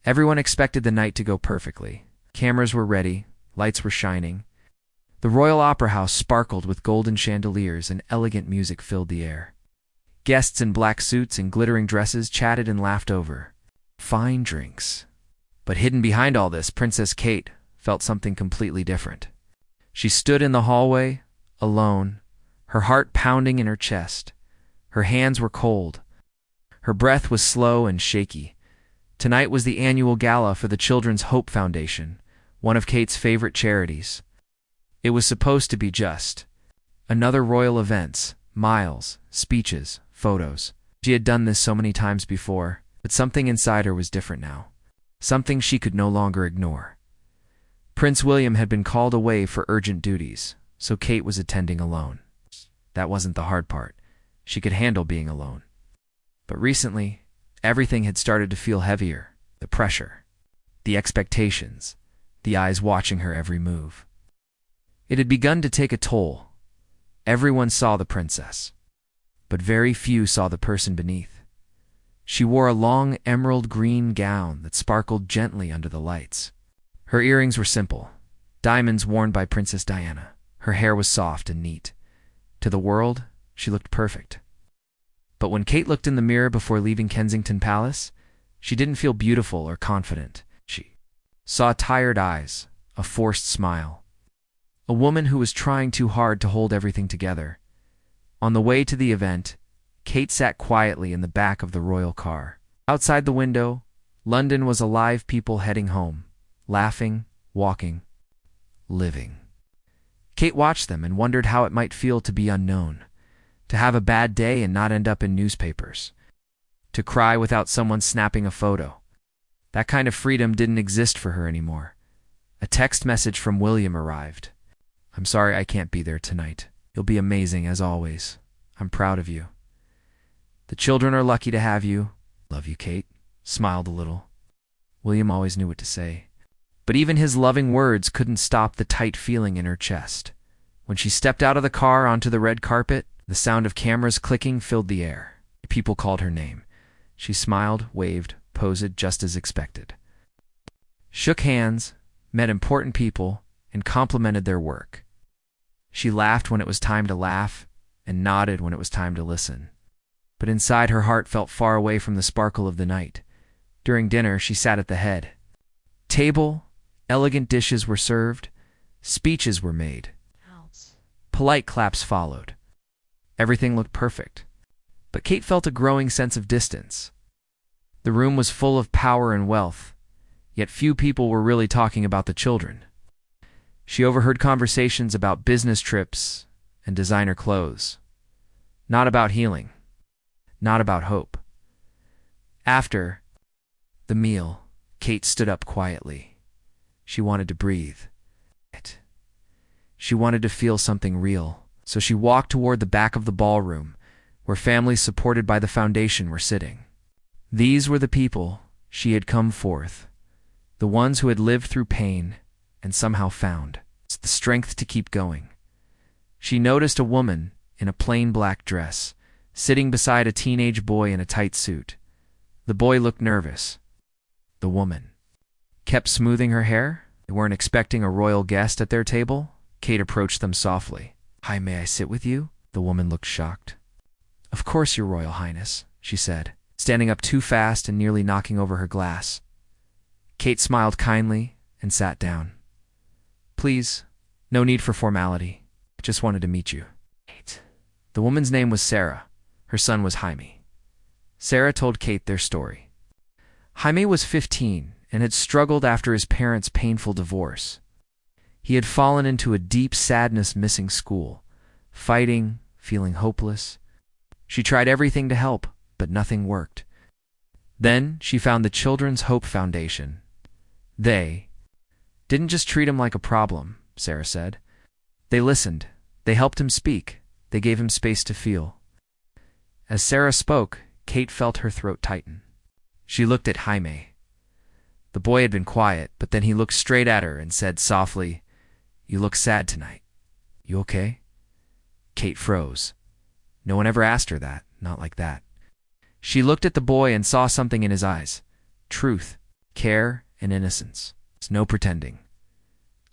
Everyone expected the night to go perfectly. Cameras were ready, lights were shining. The Royal Opera House sparkled with golden chandeliers and elegant music filled the air. Guests in black suits and glittering dresses chatted and laughed over fine drinks. But hidden behind all this, Princess Kate felt something completely different. She stood in the hallway, alone, her heart pounding in her chest. Her hands were cold. Her breath was slow and shaky. Tonight was the annual gala for the Children's Hope Foundation, one of Kate's favorite charities. It was supposed to be just another royal event, miles, speeches, photos. She had done this so many times before, but something inside her was different now. Something she could no longer ignore. Prince William had been called away for urgent duties, so Kate was attending alone. That wasn't the hard part. She could handle being alone. But recently, everything had started to feel heavier. The pressure, the expectations, the eyes watching her every move. It had begun to take a toll. Everyone saw the princess, but very few saw the person beneath. She wore a long emerald green gown that sparkled gently under the lights. Her earrings were simple, diamonds worn by Princess Diana. Her hair was soft and neat. To the world, she looked perfect. But when Kate looked in the mirror before leaving Kensington Palace, she didn't feel beautiful or confident. She saw tired eyes, a forced smile. A woman who was trying too hard to hold everything together. On the way to the event, Kate sat quietly in the back of the royal car. Outside the window, London was alive, people heading home, laughing, walking, living. Kate watched them and wondered how it might feel to be unknown, to have a bad day and not end up in newspapers, to cry without someone snapping a photo. That kind of freedom didn't exist for her anymore. A text message from William arrived. "I'm sorry I can't be there tonight. You'll be amazing as always. I'm proud of you. The children are lucky to have you. Love you, Kate." Smiled a little. William always knew what to say. But even his loving words couldn't stop the tight feeling in her chest. When she stepped out of the car onto the red carpet, the sound of cameras clicking filled the air. People called her name. She smiled, waved, posed just as expected. Shook hands, met important people, and complimented their work. She laughed when it was time to laugh, and nodded when it was time to listen. But inside her heart felt far away from the sparkle of the night. During dinner, she sat at the head. Table, elegant dishes were served, speeches were made. Polite claps followed. Everything looked perfect. But Kate felt a growing sense of distance. The room was full of power and wealth, yet few people were really talking about the children. She overheard conversations about business trips and designer clothes. Not about healing. Not about hope. After the meal, Kate stood up quietly. She wanted to breathe. She wanted to feel something real, so she walked toward the back of the ballroom, where families supported by the foundation were sitting. These were the people she had come forth, the ones who had lived through pain and somehow found the strength to keep going. She noticed a woman in a plain black dress, sitting beside a teenage boy in a tight suit. The boy looked nervous. The woman kept smoothing her hair. They weren't expecting a royal guest at their table. Kate approached them softly. "Hi, may I sit with you?" The woman looked shocked. "Of course, Your Royal Highness," she said, standing up too fast and nearly knocking over her glass. Kate smiled kindly and sat down. "Please, no need for formality. I just wanted to meet you." The woman's name was Sarah. Her son was Jaime. Sarah told Kate their story. Jaime was 15 and had struggled after his parents' painful divorce. He had fallen into a deep sadness, missing school, fighting, feeling hopeless. She tried everything to help, but nothing worked. Then she found the Children's Hope Foundation. They didn't just treat him like a problem, Sarah said. They listened. They helped him speak. They gave him space to feel. As Sarah spoke, Kate felt her throat tighten. She looked at Jaime. The boy had been quiet, but then he looked straight at her and said softly, "You look sad tonight. You okay?" Kate froze. No one ever asked her that, not like that. She looked at the boy and saw something in his eyes. Truth. care and innocence. It's no pretending.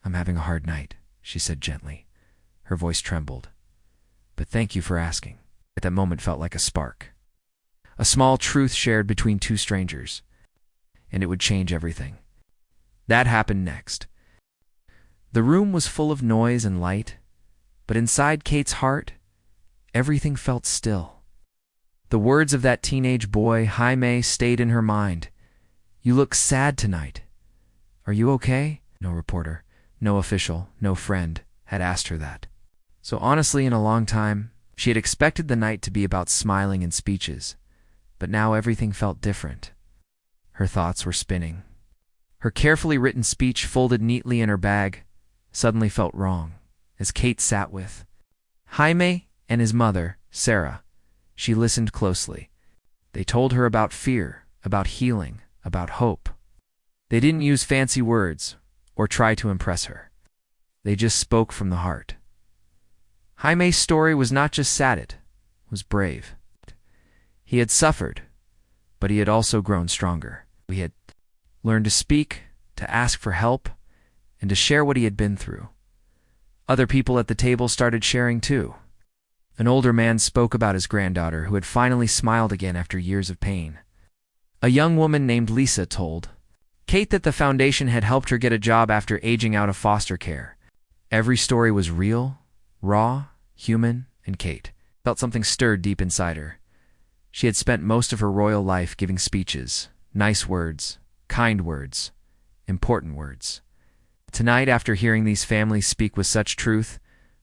I'm having a hard night, she said gently. Her voice trembled. But thank you for asking. At that moment felt like a spark. A small truth shared between two strangers. And it would change everything. That happened next. The room was full of noise and light, but inside Kate's heart, everything felt still. The words of that teenage boy, Jaime, stayed in her mind. You look sad tonight. Are you okay? No reporter, no official, no friend had asked her that. So honestly, in a long time, she had expected the night to be about smiling and speeches, but now everything felt different. Her thoughts were spinning. Her carefully written speech folded neatly in her bag suddenly felt wrong, as Kate sat with Jaime and his mother, Sarah. She listened closely. They told her about fear, about healing, about hope. They didn't use fancy words or try to impress her. They just spoke from the heart. Jaime's story was not just sad, it was brave. He had suffered, but he had also grown stronger. He had learned to speak, to ask for help, and to share what he had been through. Other people at the table started sharing too. An older man spoke about his granddaughter who had finally smiled again after years of pain. A young woman named Lisa told Kate that the foundation had helped her get a job after aging out of foster care. Every story was real, raw, human, and Kate felt something stirred deep inside her. She had spent most of her royal life giving speeches, nice words, kind words, important words. Tonight, after hearing these families speak with such truth,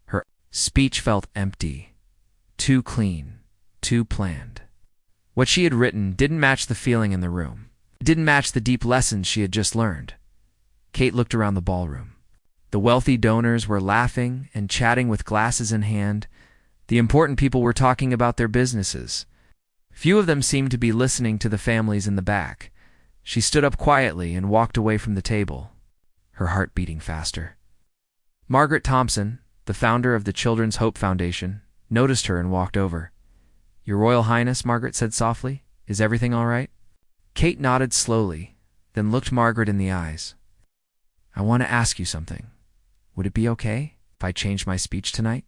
her speech felt empty, too clean, too planned. What she had written didn't match the feeling in the room. It didn't match the deep lessons she had just learned. Kate looked around the ballroom. The wealthy donors were laughing and chatting with glasses in hand. The important people were talking about their businesses. Few of them seemed to be listening to the families in the back. She stood up quietly and walked away from the table, her heart beating faster. Margaret Thompson, the founder of the Children's Hope Foundation, noticed her and walked over. Your Royal Highness, Margaret said softly, is everything all right? Kate nodded slowly, then looked Margaret in the eyes. I want to ask you something. Would it be okay if I changed my speech tonight?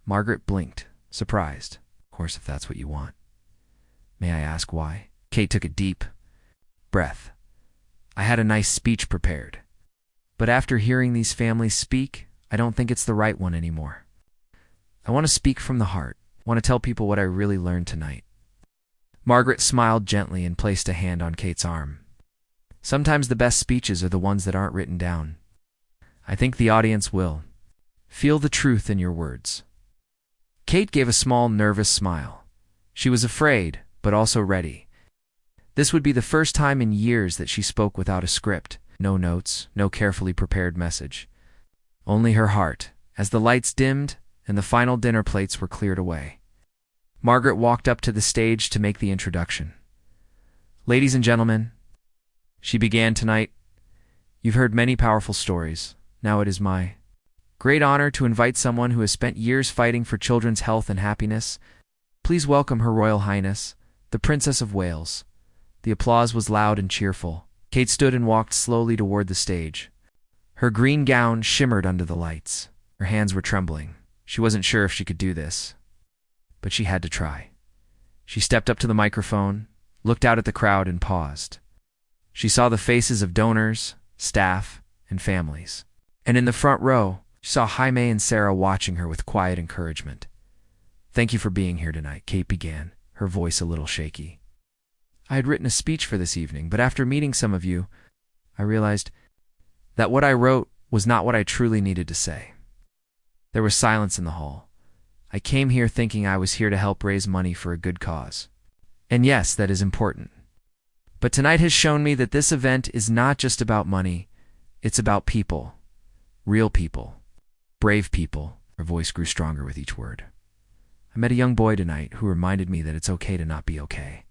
Margaret blinked, surprised. Of course, if that's what you want. May I ask why? Kate took a deep breath. I had a nice speech prepared. But after hearing these families speak, I don't think it's the right one anymore. I want to speak from the heart. I want to tell people what I really learned tonight. Margaret smiled gently and placed a hand on Kate's arm. Sometimes the best speeches are the ones that aren't written down. I think the audience will feel the truth in your words. Kate gave a small, nervous smile. She was afraid, but also ready. This would be the first time in years that she spoke without a script. No notes, no carefully prepared message. Only her heart, as the lights dimmed and the final dinner plates were cleared away. Margaret walked up to the stage to make the introduction. Ladies and gentlemen, she began tonight. You've heard many powerful stories. Now it is my great honor to invite someone who has spent years fighting for children's health and happiness. Please welcome Her Royal Highness, the Princess of Wales. The applause was loud and cheerful. Kate stood and walked slowly toward the stage. Her green gown shimmered under the lights. Her hands were trembling. She wasn't sure if she could do this, but she had to try. She stepped up to the microphone, looked out at the crowd, and paused. She saw the faces of donors, staff, and families. And in the front row, she saw Jaime and Sarah watching her with quiet encouragement. Thank you for being here tonight, Kate began, her voice a little shaky. I had written a speech for this evening, but after meeting some of you, I realized that what I wrote was not what I truly needed to say. There was silence in the hall. I came here thinking I was here to help raise money for a good cause. And yes, that is important. But tonight has shown me that this event is not just about money. It's about people. Real people. Brave people. Her voice grew stronger with each word. I met a young boy tonight who reminded me that it's okay to not be okay.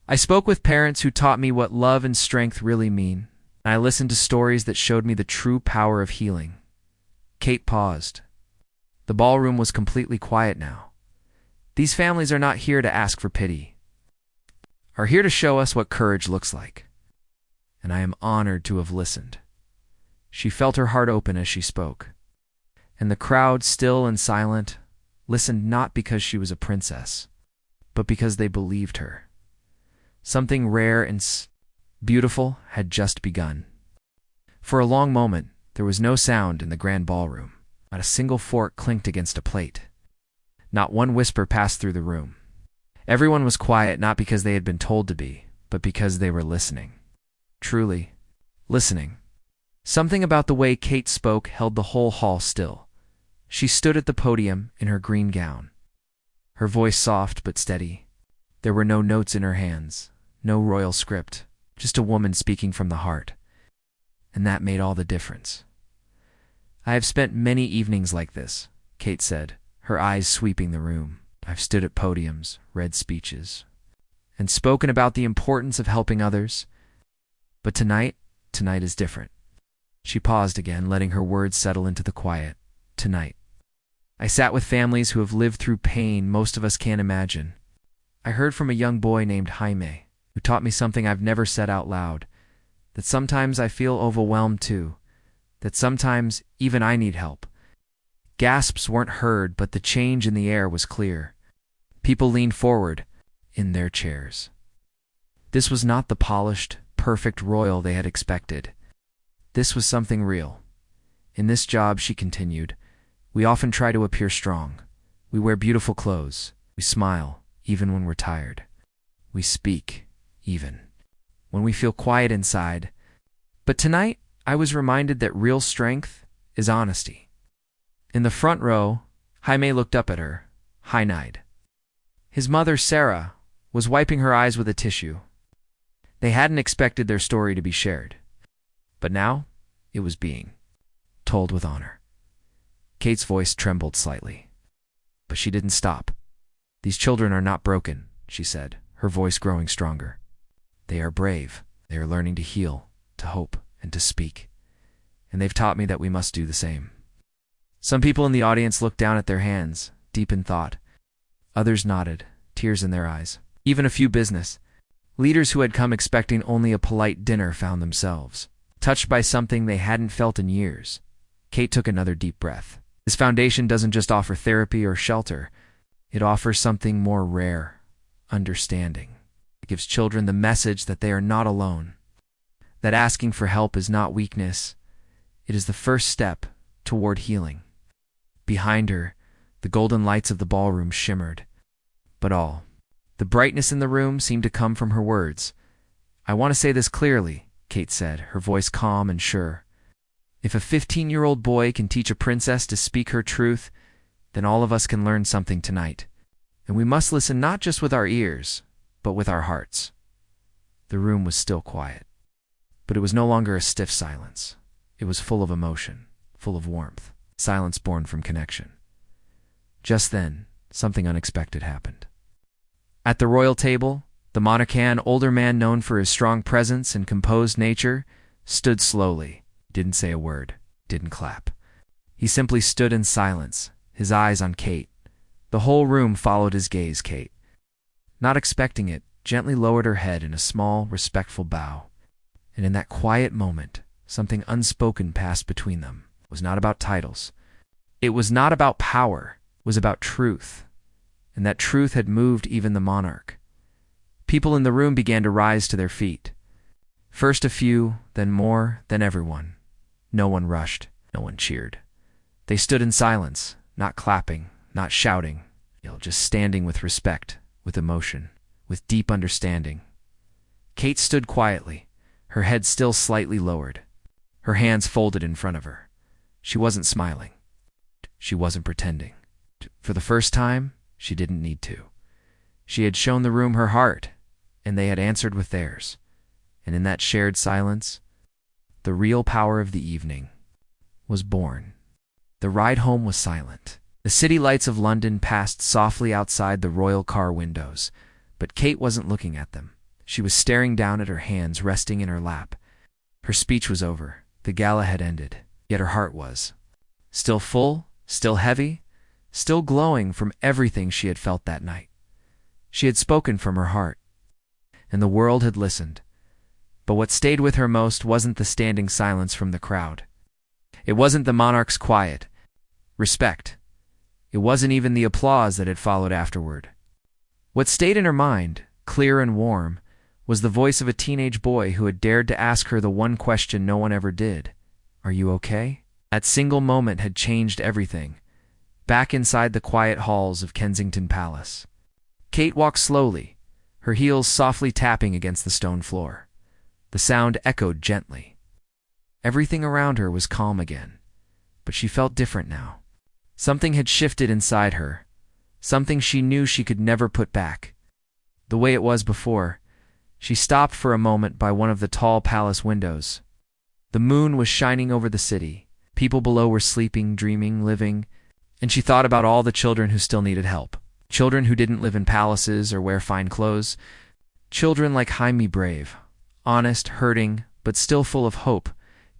I spoke with parents who taught me what love and strength really mean. And I listened to stories that showed me the true power of healing. Kate paused. The ballroom was completely quiet now. These families are not here to ask for pity. Are here to show us what courage looks like. and I am honored to have listened." She felt her heart open as she spoke, and the crowd, still and silent, listened not because she was a princess, but because they believed her. Something rare and beautiful had just begun. For a long moment, there was no sound in the grand ballroom. Not a single fork clinked against a plate. Not one whisper passed through the room. Everyone was quiet, not because they had been told to be, but because they were listening. Truly, listening. Something about the way Kate spoke held the whole hall still. She stood at the podium in her green gown, her voice soft but steady. There were no notes in her hands, no royal script, just a woman speaking from the heart. And that made all the difference. "I have spent many evenings like this," Kate said, her eyes sweeping the room. "I've stood at podiums, read speeches, and spoken about the importance of helping others. But tonight is different." She paused again, letting her words settle into the quiet. "Tonight. I sat with families who have lived through pain most of us can't imagine. I heard from a young boy named Jaime, who taught me something I've never said out loud, that sometimes I feel overwhelmed too, that sometimes even I need help." Gasps weren't heard, but the change in the air was clear. People leaned forward in their chairs. This was not the polished, perfect royal they had expected. This was something real. "In this job," she continued, "we often try to appear strong. We wear beautiful clothes. We smile, even when we're tired. We speak, even when we feel quiet inside. But tonight, I was reminded that real strength is honesty." In the front row, Jaime looked up at her, high-eyed. His mother, Sarah, was wiping her eyes with a tissue. They hadn't expected their story to be shared. But now, it was being told with honor. Kate's voice trembled slightly, but she didn't stop. "These children are not broken," she said, her voice growing stronger. "They are brave. They are learning to heal, to hope, and to speak. And they've taught me that we must do the same." Some people in the audience looked down at their hands, deep in thought. Others nodded, tears in their eyes. Even a few business leaders who had come expecting only a polite dinner found themselves touched by something they hadn't felt in years. Kate took another deep breath. This foundation doesn't just offer therapy or shelter. It offers something more rare: understanding. It gives children the message that they are not alone, that asking for help is not weakness. It is the first step toward healing. Behind her, the golden lights of the ballroom shimmered. But the brightness in the room seemed to come from her words. "I want to say this clearly," Kate said, her voice calm and sure. "If a 15-year-old boy can teach a princess to speak her truth, then all of us can learn something tonight. And we must listen not just with our ears, but with our hearts." The room was still quiet, but it was no longer a stiff silence. It was full of emotion, full of warmth, silence born from connection. Just then, something unexpected happened. At the royal table, the Monarch, an older man known for his strong presence and composed nature, stood slowly, didn't say a word, didn't clap. He simply stood in silence, his eyes on Kate. The whole room followed his gaze. Kate, not expecting it, gently lowered her head in a small, respectful bow. And in that quiet moment, something unspoken passed between them. It was not about titles. It was not about power. It was about truth. And that truth had moved even the monarch. People in the room began to rise to their feet. First a few, then more, then everyone. No one rushed. No one cheered. They stood in silence, not clapping, not shouting, just standing with respect, with emotion, with deep understanding. Kate stood quietly, her head still slightly lowered, her hands folded in front of her. She wasn't smiling. She wasn't pretending. For the first time, she didn't need to. She had shown the room her heart, and they had answered with theirs. And in that shared silence, the real power of the evening was born. The ride home was silent. The city lights of London passed softly outside the royal car windows, but Kate wasn't looking at them. She was staring down at her hands resting in her lap. Her speech was over. The gala had ended, yet her heart was. Still full, still heavy, still glowing from everything she had felt that night. She had spoken from her heart, and the world had listened. But what stayed with her most wasn't the standing silence from the crowd. It wasn't the monarch's quiet respect. It wasn't even the applause that had followed afterward. What stayed in her mind, clear and warm, was the voice of a teenage boy who had dared to ask her the one question no one ever did. Are you okay? That single moment had changed everything. Back inside the quiet halls of Kensington Palace, Kate walked slowly, her heels softly tapping against the stone floor. The sound echoed gently. Everything around her was calm again, but she felt different now. Something had shifted inside her, something she knew she could never put back. The way it was before. She stopped for a moment by one of the tall palace windows. The moon was shining over the city. People below were sleeping, dreaming, living, and she thought about all the children who still needed help. Children who didn't live in palaces or wear fine clothes. Children like Jaime Brave, honest, hurting, but still full of hope.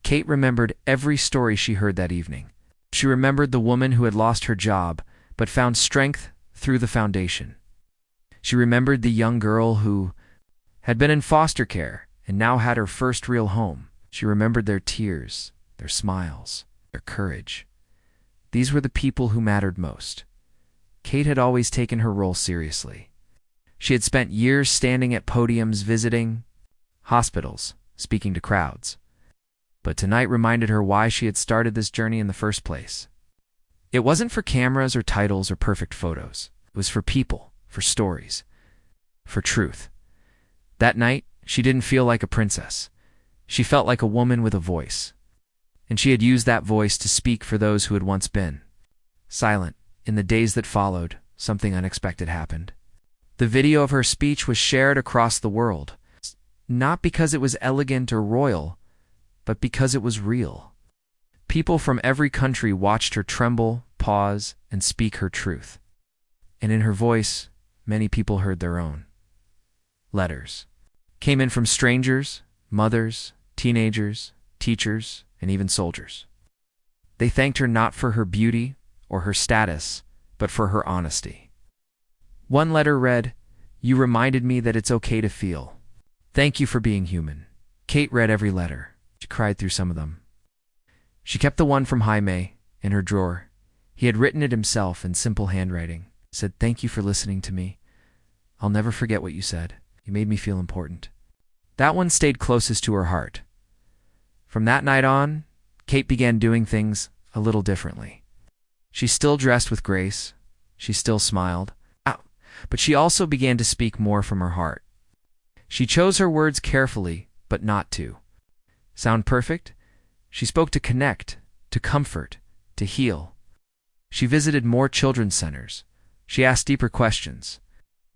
Kate remembered every story she heard that evening. She remembered the woman who had lost her job, but found strength through the foundation. She remembered the young girl who had been in foster care and now had her first real home. She remembered their tears, their smiles, their courage. These were the people who mattered most. Kate had always taken her role seriously. She had spent years standing at podiums, visiting hospitals, speaking to crowds. But tonight reminded her why she had started this journey in the first place. It wasn't for cameras or titles or perfect photos. It was for people, for stories, for truth. That night, she didn't feel like a princess. She felt like a woman with a voice. And she had used that voice to speak for those who had once been silent. In the days that followed, something unexpected happened. The video of her speech was shared across the world, not because it was elegant or royal, but because it was real. People from every country watched her tremble, pause, and speak her truth. And in her voice, many people heard their own. Letters came in from strangers, mothers, teenagers, teachers, and even soldiers. They thanked her not for her beauty or her status, but for her honesty. One letter read, "You reminded me that it's okay to feel. Thank you for being human." Kate read every letter. She cried through some of them. She kept the one from Jaime in her drawer. He had written it himself in simple handwriting. Said, "Thank you for listening to me. I'll never forget what you said. You made me feel important." That one stayed closest to her heart. From that night on, Kate began doing things a little differently. She still dressed with grace. She still smiled. But she also began to speak more from her heart. She chose her words carefully, but not to sound perfect. She spoke to connect, to comfort, to heal. She visited more children's centers. She asked deeper questions.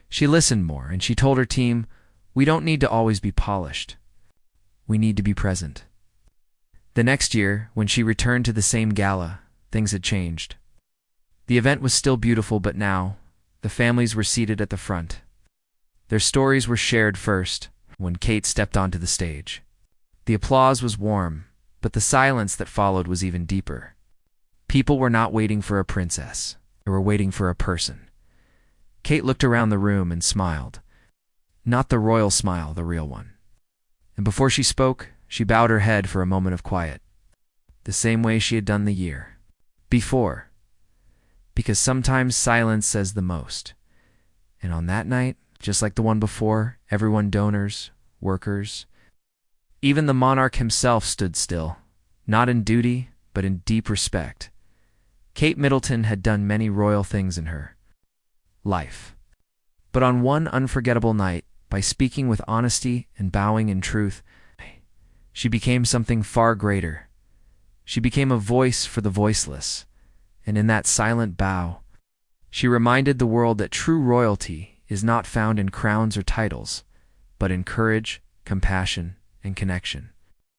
She listened more, and she told her team, "We don't need to always be polished. We need to be present." The next year, when she returned to the same gala, things had changed. The event was still beautiful, but now, the families were seated at the front. Their stories were shared first, when Kate stepped onto the stage. The applause was warm, but the silence that followed was even deeper. People were not waiting for a princess. They were waiting for a person. Kate looked around the room and smiled. Not the royal smile, the real one. And before she spoke, she bowed her head for a moment of quiet, the same way she had done the year before. Because sometimes silence says the most. And on that night, just like the one before, everyone, donors, workers, even the monarch himself stood still, not in duty, but in deep respect. Kate Middleton had done many royal things in her life. But on one unforgettable night, by speaking with honesty and bowing in truth, she became something far greater. She became a voice for the voiceless. And in that silent bow, she reminded the world that true royalty is not found in crowns or titles, but in courage, compassion, and connection.